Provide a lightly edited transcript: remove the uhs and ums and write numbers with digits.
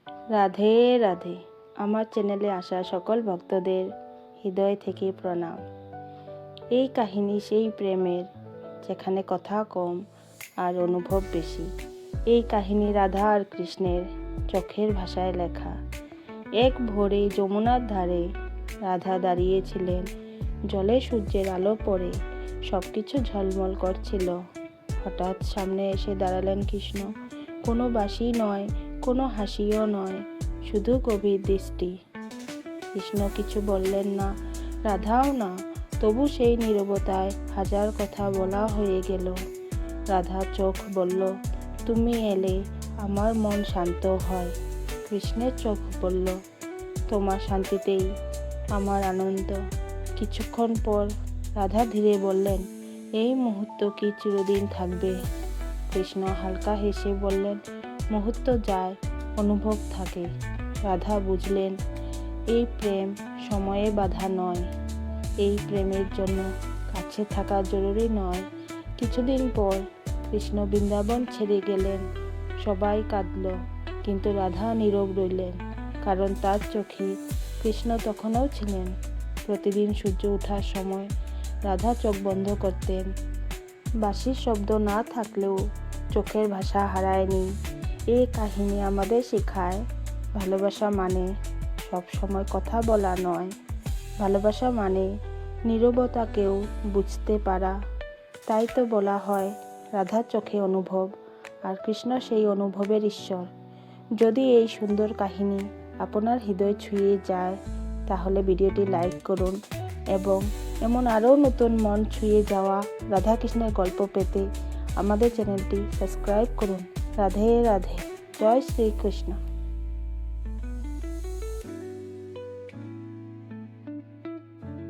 রাধে রাধে। আমার চ্যানেলে আসা সকল ভক্তদের হৃদয় থেকে প্রণাম। এই কাহিনী সেই প্রেমের যেখানে কথা কম আর অনুভব বেশি। এই কাহিনী রাধা আর কৃষ্ণের চোখের ভাষায় লেখা। এক ভোরে যমুনার ধারে রাধা দাঁড়িয়েছিলেন। জলে সূর্যের আলো পড়ে সব কিছু ঝলমল করছিল। হঠাৎ সামনে এসে দাঁড়ালেন কৃষ্ণ। কোনো বাঁশি নয়, কোনো হাসিও নয়, শুধু গভীর দৃষ্টি। কৃষ্ণ কিছু বললেন না, রাধাও না, তবু সেই নীরবতায় হাজার কথা বলা হয়ে গেল। রাধা চোখ বলল, তুমি এলে আমার মন শান্ত হয়। কৃষ্ণের চোখ বলল, তোমার শান্তিতেই আমার আনন্দ। কিছুক্ষণ পর রাধা ধীরে বললেন, এই মুহূর্ত কি চিরদিন থাকবে? কৃষ্ণ হালকা হেসে বললেন, মুহূর্ত যায়, অনুভব থাকে। রাধা বুঝলেন, এই প্রেম সময়ে বাধা নয়। এই প্রেমের জন্য কাছে থাকা জরুরি নয়। কিছুদিন পর কৃষ্ণ বৃন্দাবন ছেড়ে গেলেন। সবাই কাঁদল, কিন্তু রাধা নীরব রইলেন, কারণ তার চোখে কৃষ্ণ তখনও ছিলেন। প্রতিদিন সূর্য ওঠার সময় রাধা চোখ বন্ধ করতেন। বাঁশির শব্দ না থাকলেও চোখের ভাষা হারায়নি। এই কাহিনী আমাদের শেখায়, ভালোবাসা মানে সব সময় কথা বলা নয়। ভালোবাসা মানে নীরবতাকেও বুঝতে পারা। তাই তো বলা হয়, রাধার চোখে অনুভব, আর কৃষ্ণ সেই অনুভবের ঈশ্বর। যদি এই সুন্দর কাহিনী আপনার হৃদয় ছুঁয়ে যায়, তাহলে ভিডিওটি লাইক করুন এবং এমন আরও নতুন মন ছুঁয়ে যাওয়া রাধা কৃষ্ণের গল্প পেতে আমাদের চ্যানেলটি সাবস্ক্রাইব করুন। রাধে রাধে। জয় শ্রীকৃষ্ণ।